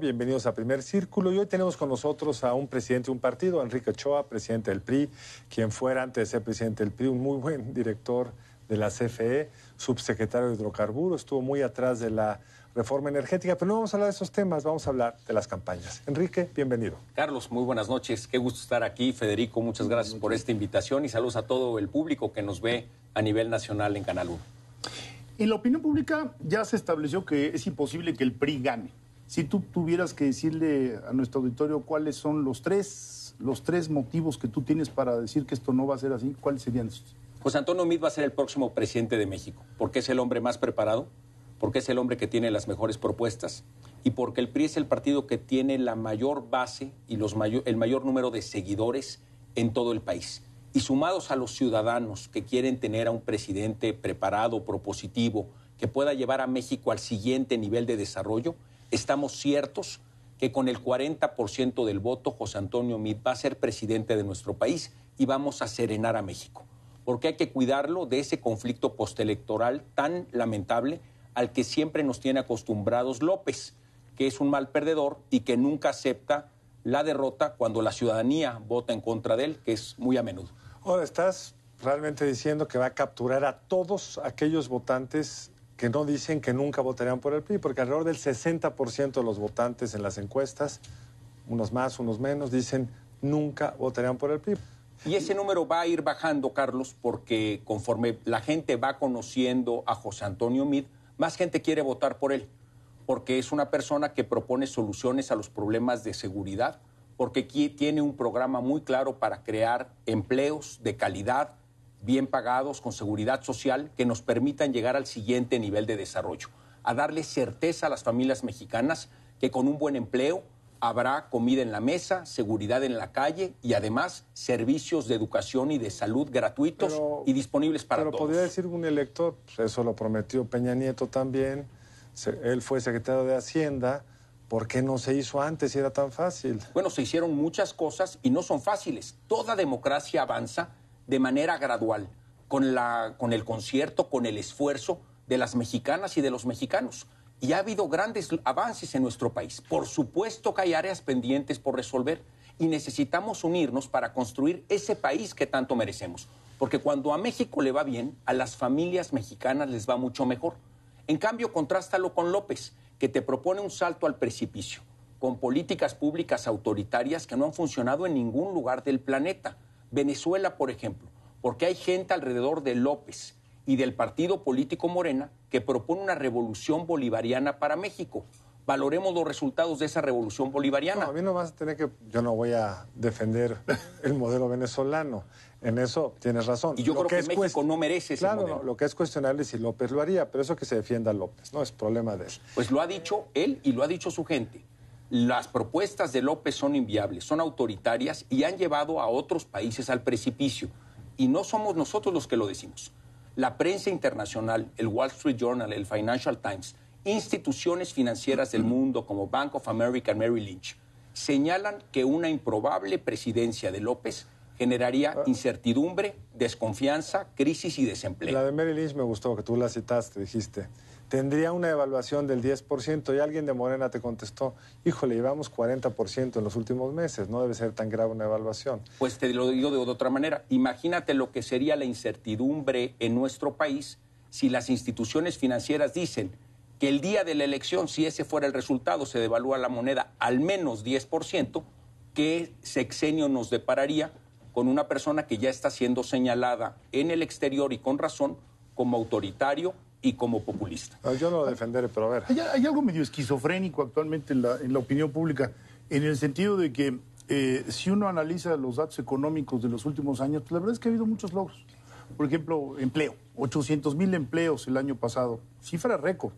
bienvenidos a Primer Círculo. Y hoy tenemos con nosotros a un presidente de un partido, Enrique Ochoa, presidente del PRI, quien fuera antes de ser presidente del PRI, un muy buen director de la CFE, subsecretario de Hidrocarburos, estuvo muy atrás de la reforma energética, pero no vamos a hablar de esos temas, vamos a hablar de las campañas. Enrique, bienvenido. Carlos, muy buenas noches, qué gusto estar aquí. Federico, muchas gracias por esta invitación y saludos a todo el público que nos ve a nivel nacional en Canal 1. En la opinión pública ya se estableció que es imposible que el PRI gane. Si tú tuvieras que decirle a nuestro auditorio cuáles son los tres motivos que tú tienes para decir que esto no va a ser así, ¿cuáles serían esos? José Antonio Meade va a ser el próximo presidente de México, porque es el hombre más preparado, porque es el hombre que tiene las mejores propuestas y porque el PRI es el partido que tiene la mayor base y el mayor número de seguidores en todo el país. Y sumados a los ciudadanos que quieren tener a un presidente preparado, propositivo, que pueda llevar a México al siguiente nivel de desarrollo, estamos ciertos que con el 40% del voto José Antonio Meade va a ser presidente de nuestro país y vamos a serenar a México. Porque hay que cuidarlo de ese conflicto postelectoral tan lamentable al que siempre nos tiene acostumbrados López, que es un mal perdedor y que nunca acepta la derrota cuando la ciudadanía vota en contra de él, que es muy a menudo. Ahora, ¿estás realmente diciendo que va a capturar a todos aquellos votantes que no dicen que nunca votarían por el PRI? Porque alrededor del 60% de los votantes en las encuestas, unos más, unos menos, dicen nunca votarían por el PRI. Y ese número va a ir bajando, Carlos, porque conforme la gente va conociendo a José Antonio Meade, más gente quiere votar por él, porque es una persona que propone soluciones a los problemas de seguridad, porque aquí tiene un programa muy claro para crear empleos de calidad, bien pagados, con seguridad social, que nos permitan llegar al siguiente nivel de desarrollo, a darle certeza a las familias mexicanas que con un buen empleo habrá comida en la mesa, seguridad en la calle y además servicios de educación y de salud gratuitos y disponibles para todos. Pero podría decir un elector, pues eso lo prometió Peña Nieto también, él fue secretario de Hacienda, ¿por qué no se hizo antes si era tan fácil? Bueno, se hicieron muchas cosas y no son fáciles. Toda democracia avanza de manera gradual, con el concierto, con el esfuerzo de las mexicanas y de los mexicanos. Y ha habido grandes avances en nuestro país. Por supuesto que hay áreas pendientes por resolver y necesitamos unirnos para construir ese país que tanto merecemos. Porque cuando a México le va bien, a las familias mexicanas les va mucho mejor. En cambio, contrástalo con López, que te propone un salto al precipicio, con políticas públicas autoritarias que no han funcionado en ningún lugar del planeta. Venezuela, por ejemplo, porque hay gente alrededor de López y del partido político Morena que propone una revolución bolivariana para México. Valoremos los resultados de esa revolución bolivariana. No, a mí no vas a tener que... Yo no voy a defender el modelo venezolano. En eso tienes razón. Y yo creo que México no merece ese modelo. Claro, lo que es cuestionable es si López lo haría, pero eso que se defienda López, no es problema de él. Pues lo ha dicho él y lo ha dicho su gente. Las propuestas de López son inviables, son autoritarias y han llevado a otros países al precipicio. Y no somos nosotros los que lo decimos. La prensa internacional, el Wall Street Journal, el Financial Times, instituciones financieras del mundo como Bank of America y Merrill Lynch, señalan que una improbable presidencia de López generaría incertidumbre, desconfianza, crisis y desempleo. La de Merrill Lynch me gustó, que tú la citaste, dijiste. Tendría una evaluación del 10% y alguien de Morena te contestó, híjole, llevamos 40% en los últimos meses, no debe ser tan grave una evaluación. Pues te lo digo de otra manera, imagínate lo que sería la incertidumbre en nuestro país si las instituciones financieras dicen que el día de la elección, si ese fuera el resultado, se devalúa la moneda al menos 10%, ¿qué sexenio nos depararía con una persona que ya está siendo señalada en el exterior y con razón como autoritario y como populista? No, yo no lo defenderé, pero a ver. Hay algo medio esquizofrénico actualmente en la opinión pública, en el sentido de que si uno analiza los datos económicos de los últimos años, pues la verdad es que ha habido muchos logros. Por ejemplo, empleo, 800,000 empleos el año pasado, cifra récord.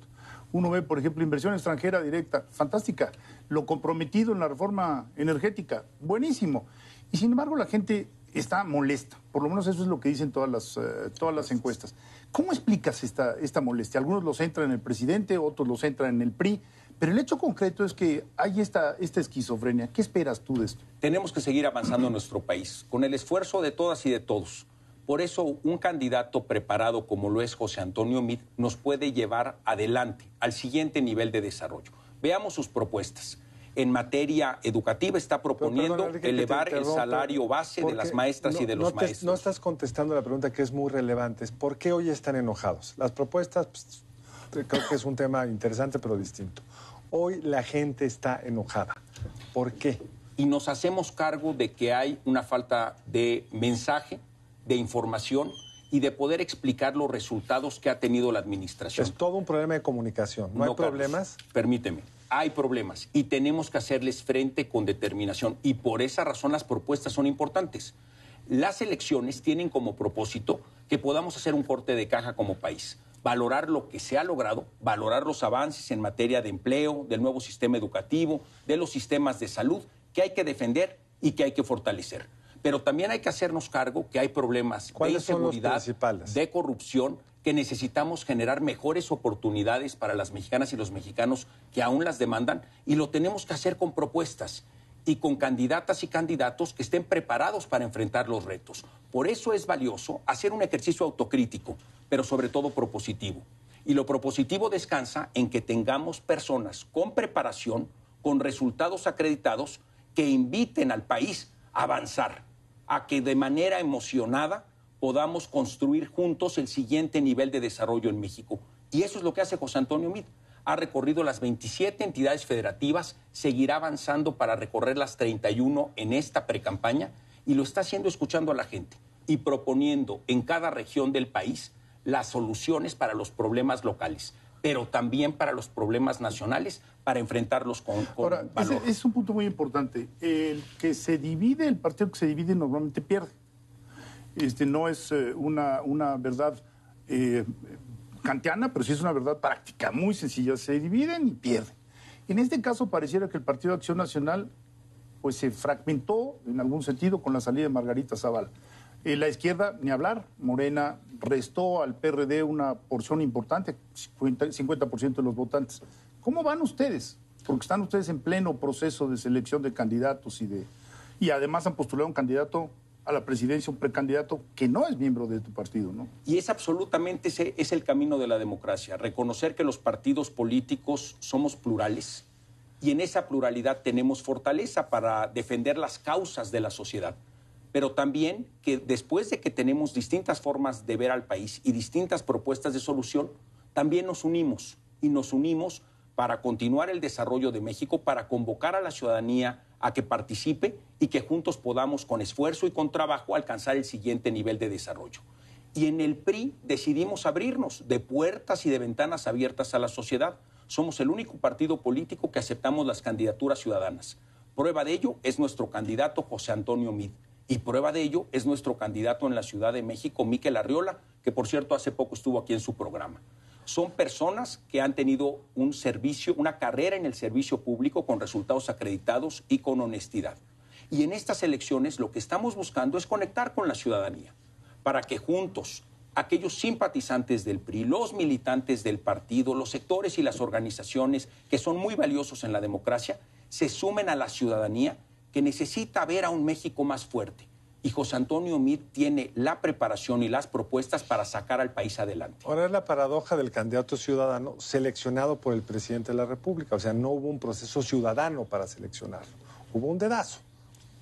Uno ve, por ejemplo, inversión extranjera directa, fantástica. Lo comprometido en la reforma energética, buenísimo. Y sin embargo, la gente está molesta. Por lo menos eso es lo que dicen todas las encuestas. ¿Cómo explicas esta molestia? Algunos los centran en el presidente, otros los centran en el PRI. Pero el hecho concreto es que hay esta esquizofrenia. ¿Qué esperas tú de esto? Tenemos que seguir avanzando en nuestro país, con el esfuerzo de todas y de todos. Por eso, un candidato preparado como lo es José Antonio Meade nos puede llevar adelante, al siguiente nivel de desarrollo. Veamos sus propuestas. en materia educativa está proponiendo Perdón, Enrique, elevar el salario base de las maestras y de los maestros. No estás contestando la pregunta que es muy relevante. Es ¿por qué hoy están enojados? Las propuestas, pues, creo que es un tema interesante pero distinto. Hoy la gente está enojada. ¿Por qué? Y nos hacemos cargo de que hay una falta de mensaje, de información y de poder explicar los resultados que ha tenido la administración. Es todo un problema de comunicación. ¿No hay problemas? Carlos, permíteme. Hay problemas y tenemos que hacerles frente con determinación. Y por esa razón las propuestas son importantes. Las elecciones tienen como propósito que podamos hacer un corte de caja como país. Valorar lo que se ha logrado, valorar los avances en materia de empleo, del nuevo sistema educativo, de los sistemas de salud, que hay que defender y que hay que fortalecer. Pero también hay que hacernos cargo que hay problemas de inseguridad, de corrupción, que necesitamos generar mejores oportunidades para las mexicanas y los mexicanos que aún las demandan, y lo tenemos que hacer con propuestas y con candidatas y candidatos que estén preparados para enfrentar los retos. Por eso es valioso hacer un ejercicio autocrítico, pero sobre todo propositivo. Y lo propositivo descansa en que tengamos personas con preparación, con resultados acreditados, que inviten al país a avanzar, a que de manera emocionada podamos construir juntos el siguiente nivel de desarrollo en México. Y eso es lo que hace José Antonio Meade. Ha recorrido las 27 entidades federativas, seguirá avanzando para recorrer las 31 en esta precampaña, y lo está haciendo escuchando a la gente y proponiendo en cada región del país las soluciones para los problemas locales, pero también para los problemas nacionales, para enfrentarlos con Ahora, valor. Es un punto muy importante. El que se divide, el partido que se divide normalmente pierde. No es una verdad kantiana, pero sí es una verdad práctica, muy sencilla. Se dividen y pierden. En este caso pareciera que el Partido de Acción Nacional pues se fragmentó en algún sentido con la salida de Margarita Zavala. La izquierda, ni hablar, Morena restó al PRD una porción importante, 50% de los votantes. ¿Cómo van ustedes? Porque están ustedes en pleno proceso de selección de candidatos y además han postulado un candidato a la presidencia, un precandidato que no es miembro de tu partido, ¿no? Y es absolutamente es el camino de la democracia, reconocer que los partidos políticos somos plurales y en esa pluralidad tenemos fortaleza para defender las causas de la sociedad. Pero también que después de que tenemos distintas formas de ver al país y distintas propuestas de solución, también nos unimos para continuar el desarrollo de México, para convocar a la ciudadanía a que participe y que juntos podamos, con esfuerzo y con trabajo, alcanzar el siguiente nivel de desarrollo. Y en el PRI decidimos abrirnos de puertas y de ventanas abiertas a la sociedad. Somos el único partido político que aceptamos las candidaturas ciudadanas. Prueba de ello es nuestro candidato José Antonio Meade. Y prueba de ello es nuestro candidato en la Ciudad de México, Miquel Arriola, que por cierto hace poco estuvo aquí en su programa. Son personas que han tenido un servicio, una carrera en el servicio público con resultados acreditados y con honestidad. Y en estas elecciones lo que estamos buscando es conectar con la ciudadanía para que juntos aquellos simpatizantes del PRI, los militantes del partido, los sectores y las organizaciones que son muy valiosos en la democracia, se sumen a la ciudadanía que necesita ver a un México más fuerte. Y José Antonio Meade tiene la preparación y las propuestas para sacar al país adelante. Ahora es la paradoja del candidato ciudadano seleccionado por el presidente de la República. O sea, no hubo un proceso ciudadano para seleccionarlo. Hubo un dedazo.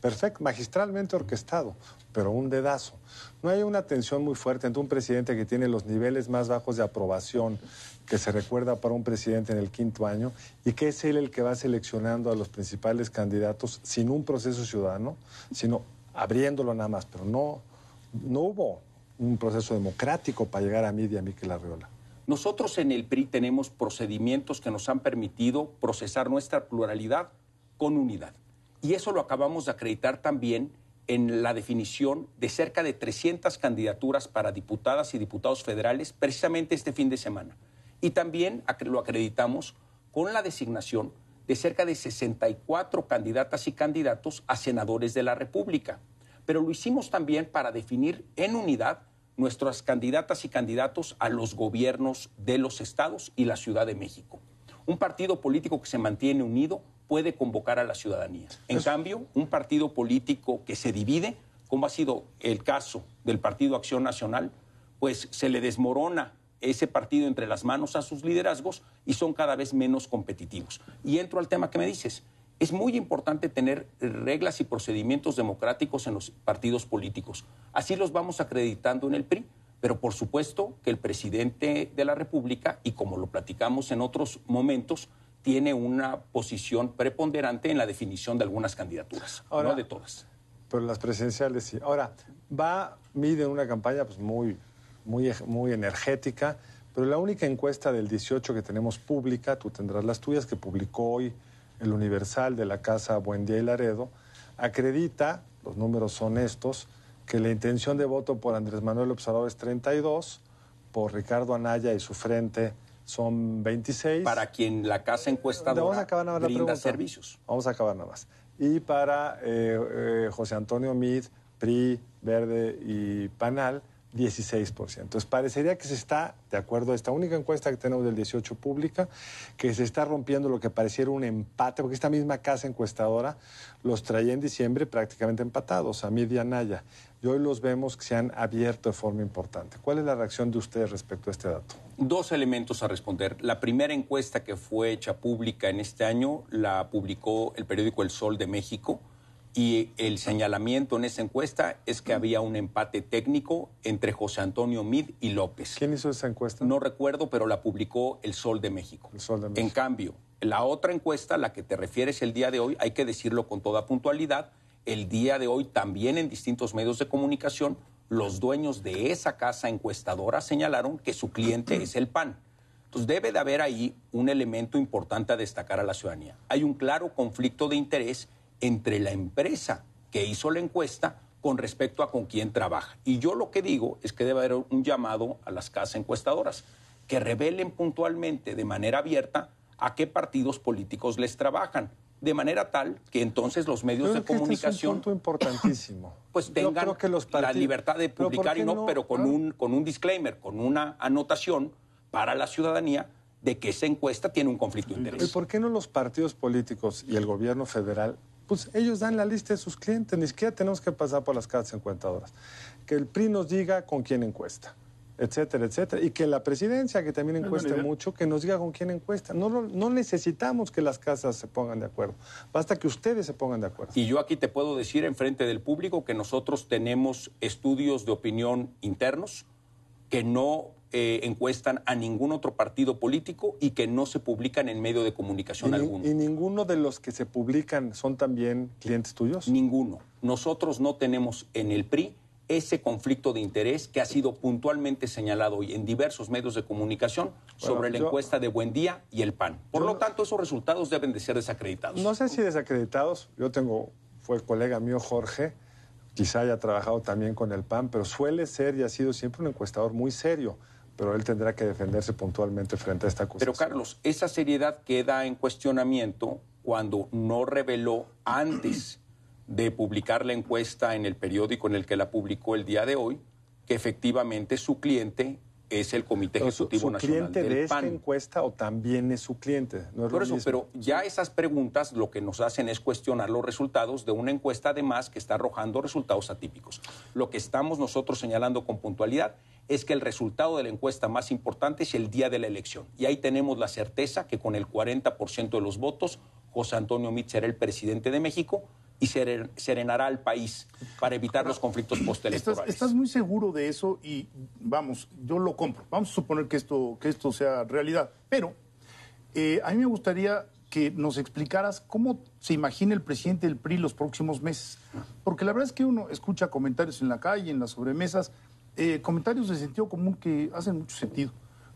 Perfecto, magistralmente orquestado, pero un dedazo. No hay una tensión muy fuerte entre un presidente que tiene los niveles más bajos de aprobación que se recuerda para un presidente en el 5º año y que es él el que va seleccionando a los principales candidatos sin un proceso ciudadano, sino abriéndolo nada más. Pero no hubo un proceso democrático para llegar a Meade y a Miquel Arriola. Nosotros en el PRI tenemos procedimientos que nos han permitido procesar nuestra pluralidad con unidad. Y eso lo acabamos de acreditar también en la definición de cerca de 300 candidaturas para diputadas y diputados federales precisamente este fin de semana. Y también lo acreditamos con la designación de cerca de 64 candidatas y candidatos a senadores de la República. Pero lo hicimos también para definir en unidad nuestras candidatas y candidatos a los gobiernos de los estados y la Ciudad de México. Un partido político que se mantiene unido puede convocar a la ciudadanía. En cambio, un partido político que se divide, como ha sido el caso del Partido Acción Nacional, pues se le desmorona ese partido entre las manos a sus liderazgos y son cada vez menos competitivos. Y entro al tema que me dices. Es muy importante tener reglas y procedimientos democráticos en los partidos políticos. Así los vamos acreditando en el PRI. Pero por supuesto que el presidente de la República, y como lo platicamos en otros momentos, tiene una posición preponderante en la definición de algunas candidaturas, ahora, no de todas. Pero las presidenciales sí. Ahora, mide una campaña pues, muy energética, pero la única encuesta del 18 que tenemos pública, tú tendrás las tuyas, que publicó hoy el Universal de la Casa Buendía y Laredo, acredita, los números son estos, que la intención de voto por Andrés Manuel López Obrador es 32, por Ricardo Anaya y su frente son 26. Para quien la casa encuestadora brinda servicios. Vamos a acabar nada más. Y para José Antonio Meade, PRI, Verde y PANAL, 16%. Entonces, parecería que se está, de acuerdo a esta única encuesta que tenemos del 18 pública, que se está rompiendo lo que pareciera un empate, porque esta misma casa encuestadora los traía en diciembre prácticamente empatados, a Meade y Anaya. Y hoy los vemos que se han abierto de forma importante. ¿Cuál es la reacción de ustedes respecto a este dato? Dos elementos a responder. La primera encuesta que fue hecha pública en este año la publicó el periódico El Sol de México, y el señalamiento en esa encuesta es que había un empate técnico entre José Antonio Meade y López. ¿Quién hizo esa encuesta? No recuerdo, pero la publicó El Sol de México. El Sol de México. En cambio, la otra encuesta, la que te refieres el día de hoy, hay que decirlo con toda puntualidad, el día de hoy también en distintos medios de comunicación, los dueños de esa casa encuestadora señalaron que su cliente es el PAN. Entonces debe de haber ahí un elemento importante a destacar a la ciudadanía. Hay un claro conflicto de interés entre la empresa que hizo la encuesta con respecto a con quién trabaja. Y yo lo que digo es que debe haber un llamado a las casas encuestadoras que revelen puntualmente, de manera abierta, a qué partidos políticos les trabajan, de manera tal que entonces los medios de comunicación... Este es un punto importantísimo. Pues tengan la libertad de publicar pero con un disclaimer, con una anotación para la ciudadanía de que esa encuesta tiene un conflicto de interés. ¿Y por qué no los partidos políticos y el gobierno federal? Pues ellos dan la lista de sus clientes, ni siquiera tenemos que pasar por las casas encuestadoras. Que el PRI nos diga con quién encuesta, etcétera, etcétera. Y que la presidencia, que también encueste mucho, que nos diga con quién encuesta. No necesitamos que las casas se pongan de acuerdo. Basta que ustedes se pongan de acuerdo. Y yo aquí te puedo decir en frente del público que nosotros tenemos estudios de opinión internos que no encuestan a ningún otro partido político y que no se publican en medio de comunicación alguno. ¿Y ninguno de los que se publican son también clientes tuyos? Ninguno. Nosotros no tenemos en el PRI ese conflicto de interés que ha sido puntualmente señalado hoy en diversos medios de comunicación sobre la encuesta de Buendía y el PAN. Por lo tanto, esos resultados deben de ser desacreditados. No sé si desacreditados. Fue colega mío Jorge, quizá haya trabajado también con el PAN, pero suele ser y ha sido siempre un encuestador muy serio. Pero él tendrá que defenderse puntualmente frente a esta acusación. Pero, Carlos, esa seriedad queda en cuestionamiento cuando no reveló antes de publicar la encuesta en el periódico en el que la publicó el día de hoy, que efectivamente su cliente es el Comité Ejecutivo Nacional del PAN. ¿Su cliente de esta encuesta o también es su cliente? No es por eso, pero ya esas preguntas lo que nos hacen es cuestionar los resultados de una encuesta, además, que está arrojando resultados atípicos. Lo que estamos nosotros señalando con puntualidad es que el resultado de la encuesta más importante es el día de la elección. Y ahí tenemos la certeza que con el 40% de los votos, José Antonio Meade será el presidente de México y serenará al país para evitar los conflictos postelectorales. Estás muy seguro de eso y, vamos, yo lo compro. Vamos a suponer que esto sea realidad. Pero a mí me gustaría que nos explicaras cómo se imagina el presidente del PRI los próximos meses. Porque la verdad es que uno escucha comentarios en la calle, en las sobremesas, comentarios de sentido común que hacen mucho sentido.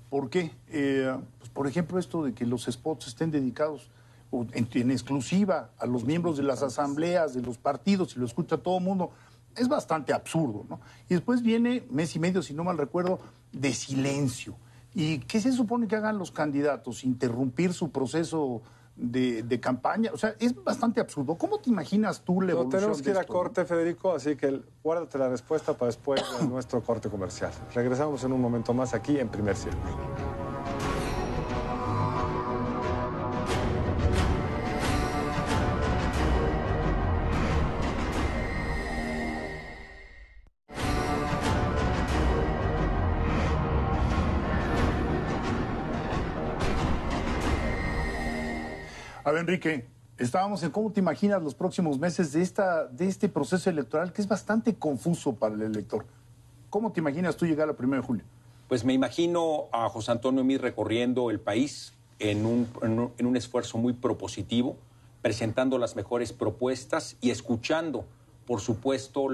¿Por qué? Pues, por ejemplo, esto de que los spots estén dedicados en exclusiva a los miembros de las asambleas, de los partidos, y lo escucha todo el mundo, es bastante absurdo, ¿no? Y después viene mes y medio, si no mal recuerdo, de silencio. ¿Y qué se supone que hagan los candidatos? ¿Interrumpir su proceso de campaña? O sea, es bastante absurdo. ¿Cómo te imaginas tú la evolución tenemos que ir de a esto, corte, Federico, así que guárdate la respuesta para después de nuestro corte comercial. Regresamos en un momento más aquí en Primer Círculo. A ver, Enrique, Estábamos en cómo te imaginas los próximos meses de este proceso electoral que es bastante confuso para el elector. ¿Cómo te imaginas tú llegar al 1 de julio? Pues me imagino a José Antonio Meade recorriendo el país en un esfuerzo muy propositivo, presentando las mejores propuestas y escuchando, por supuesto,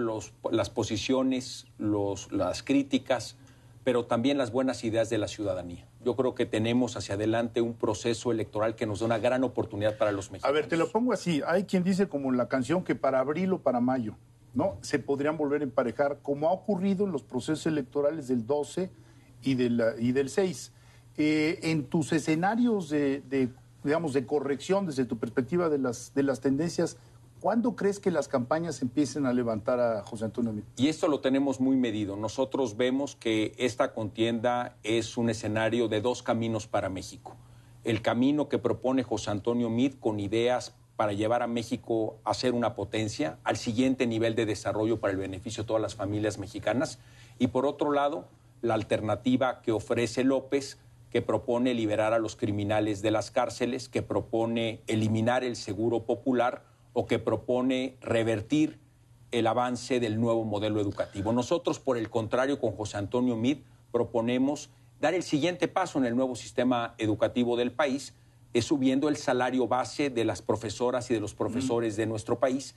las posiciones, las críticas, pero también las buenas ideas de la ciudadanía. Yo creo que tenemos hacia adelante un proceso electoral que nos da una gran oportunidad para los mexicanos. A ver, te lo pongo así. Hay quien dice, como en la canción, que para abril o para mayo, ¿no?, se podrían volver a emparejar, como ha ocurrido en los procesos electorales del 12 y del 6. En tus escenarios digamos, de corrección desde tu perspectiva de las tendencias, ¿cuándo crees que las campañas empiecen a levantar a José Antonio Meade? Y esto lo tenemos muy medido. Nosotros vemos que esta contienda es un escenario de dos caminos para México. El camino que propone José Antonio Meade con ideas para llevar a México a ser una potencia, al siguiente nivel de desarrollo para el beneficio de todas las familias mexicanas. Y por otro lado, la alternativa que ofrece López, que propone liberar a los criminales de las cárceles, que propone eliminar el seguro popular o que propone revertir el avance del nuevo modelo educativo. Nosotros, por el contrario, con José Antonio Meade, proponemos dar el siguiente paso en el nuevo sistema educativo del país, subiendo el salario base de las profesoras y de los profesores de nuestro país.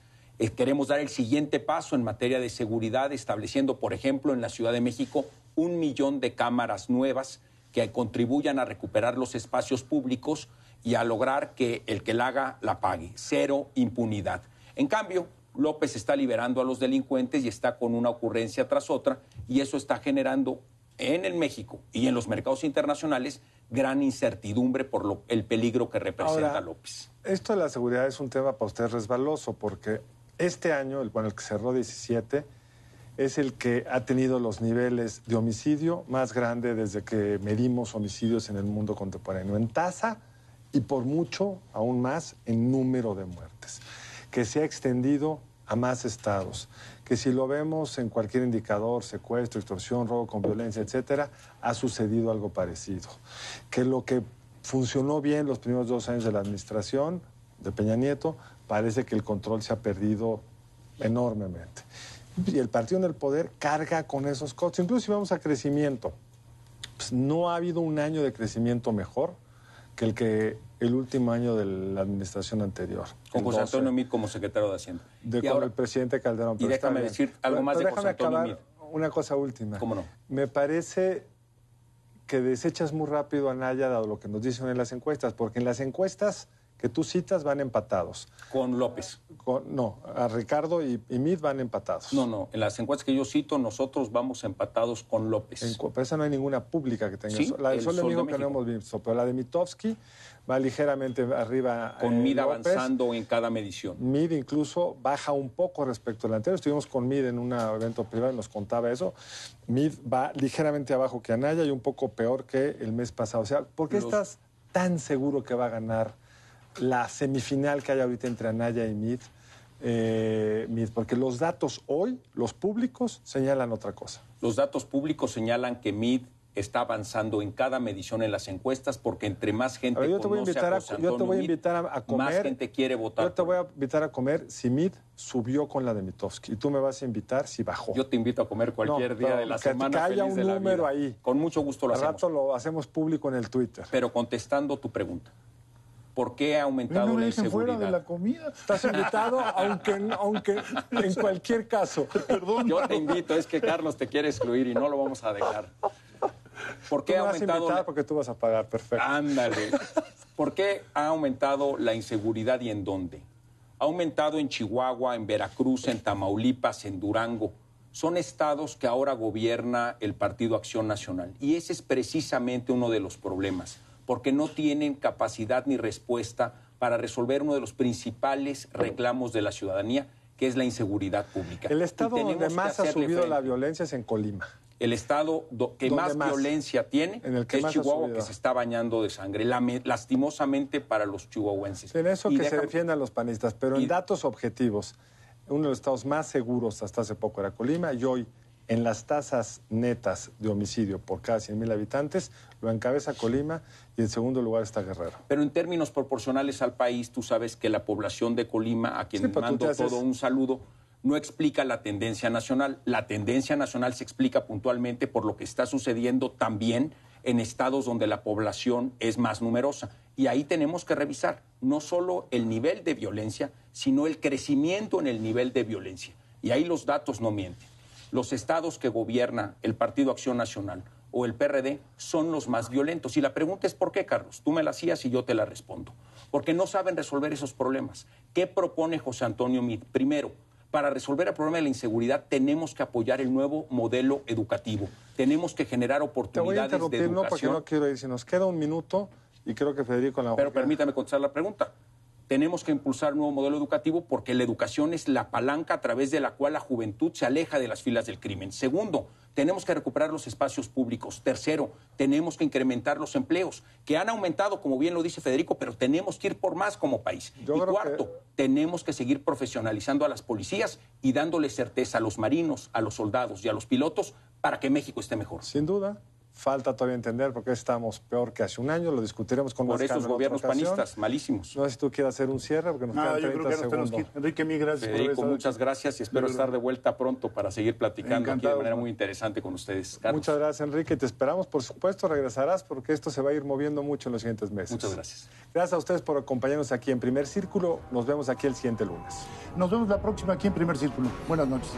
Queremos dar el siguiente paso en materia de seguridad, estableciendo, por ejemplo, en la Ciudad de México 1 millón de cámaras nuevas que contribuyan a recuperar los espacios públicos y a lograr que el que la haga la pague. Cero impunidad. En cambio, López está liberando a los delincuentes y está con una ocurrencia tras otra, y eso está generando en el México y en los mercados internacionales gran incertidumbre por el peligro que representa Ahora, López. Esto de la seguridad es un tema para usted resbaloso, porque este año, el que cerró 17, es el que ha tenido los niveles de homicidio más grande desde que medimos homicidios en el mundo contemporáneo, en tasa y por mucho, aún más, en número de muertes, que se ha extendido a más estados, que si lo vemos en cualquier indicador, secuestro, extorsión, robo con violencia, etcétera, ha sucedido algo parecido. Que lo que funcionó bien los primeros 2 años de la administración de Peña Nieto, parece que el control se ha perdido enormemente. Y el partido en el poder carga con esos costos. Incluso si vamos a crecimiento, pues no ha habido un año de crecimiento mejor que el último año de la administración anterior. Con José Antonio Meade como secretario de Hacienda. Con el presidente Calderón. Y déjame decir algo más de José Antonio Meade. Una cosa última. ¿Cómo no? Me parece que desechas muy rápido a Anaya, dado lo que nos dicen en las encuestas, porque en las encuestas que tú citas van empatados. Con López. No, a Ricardo y Meade van empatados. No, en las encuestas que yo cito, nosotros vamos empatados con López. Pero esa no hay ninguna pública que tenga Sí, eso. La del el Sol de Sol de México que no México. hemos visto, pero la de Mitofsky va ligeramente arriba. Con Meade López. avanzando en cada medición. Meade incluso baja un poco respecto al anterior. Estuvimos con Meade en un evento privado y nos contaba eso. Meade va ligeramente abajo que Anaya y un poco peor que el mes pasado. O sea, ¿por qué estás tan seguro que va a ganar la semifinal que hay ahorita entre Anaya y Meade? Porque los datos hoy, los públicos, señalan otra cosa. Los datos públicos señalan que Meade está avanzando en cada medición en las encuestas, porque entre más gente yo te voy a invitar a comer. más gente quiere votar. Yo te voy a invitar a comer si Meade subió con la de Mitofsky, y tú me vas a invitar si bajó. Yo te invito a comer cualquier día de la semana. Que haya feliz un de la número vida. ahí. Con mucho gusto lo Al hacemos. rato lo hacemos público en el Twitter. Pero contestando tu pregunta, ¿por qué ha aumentado No me la dejen inseguridad? fuera de la comida. Estás invitado, aunque en cualquier caso. Perdón. Yo te invito, es que Carlos te quiere excluir y no lo vamos a dejar. ¿Por qué Tú ha me vas a aumentado? invitar porque tú vas a pagar, perfecto. Ándale. ¿Por qué ha aumentado la inseguridad y en dónde? Ha aumentado en Chihuahua, en Veracruz, en Tamaulipas, en Durango. Son estados que ahora gobierna el Partido Acción Nacional. Y ese es precisamente uno de los problemas, porque no tienen capacidad ni respuesta para resolver uno de los principales reclamos de la ciudadanía, que es la inseguridad pública. El estado Y tenemos donde que más ha hacerle subido frente. la violencia es en Colima. El estado que más violencia tiene En el que es más ha Chihuahua, subido. que se está bañando de sangre, lastimosamente para los chihuahuenses. En eso Y que se déjame- defiendan los panistas, pero en datos objetivos, uno de los estados más seguros hasta hace poco era Colima, y hoy en las tasas netas de homicidio por cada 100,000 habitantes, lo encabeza Colima y en segundo lugar está Guerrero. Pero en términos proporcionales al país, tú sabes que la población de Colima, a quien Sí, pero tú mando te haces- todo un saludo, no explica la tendencia nacional. La tendencia nacional se explica puntualmente por lo que está sucediendo también en estados donde la población es más numerosa. Y ahí tenemos que revisar no solo el nivel de violencia, sino el crecimiento en el nivel de violencia. Y ahí los datos no mienten. Los estados que gobierna el Partido Acción Nacional o el PRD son los más violentos. Y la pregunta es ¿por qué, Carlos? Tú me la hacías y yo te la respondo. Porque no saben resolver esos problemas. ¿Qué propone José Antonio Meade? Primero, para resolver el problema de la inseguridad tenemos que apoyar el nuevo modelo educativo. Tenemos que generar Te voy a oportunidades de interrumpir, no, porque educación. no quiero ir. Si nos queda un minuto, y creo que Federico... Pero permítame contestar la pregunta. Tenemos que impulsar un nuevo modelo educativo porque la educación es la palanca a través de la cual la juventud se aleja de las filas del crimen. Segundo, tenemos que recuperar los espacios públicos. Tercero, tenemos que incrementar los empleos, que han aumentado, como bien lo dice Federico, pero tenemos que ir por más como país. Yo y creo cuarto, tenemos que seguir profesionalizando a las policías y dándole certeza a los marinos, a los soldados y a los pilotos para que México esté mejor. Sin duda, falta todavía entender por qué estamos peor que hace un año, lo discutiremos con Por más esos calma en gobiernos otra ocasión. panistas, malísimos. No sé si tú quieres hacer un cierre, porque nos Nada, quedan yo creo 30 que ya nos tenemos que segundos. ir. Enrique, mil gracias. por haber Federico, estado muchas aquí. gracias y espero De verdad. estar de vuelta pronto para seguir platicando aquí de Encantado. manera muy interesante con ustedes. Carlos, Muchas gracias, Enrique. Te esperamos, por supuesto, regresarás porque esto se va a ir moviendo mucho en los siguientes meses. muchas gracias. Gracias a ustedes por acompañarnos aquí en Primer Círculo. Nos vemos aquí el siguiente lunes. Nos vemos la próxima aquí en Primer Círculo. Buenas noches.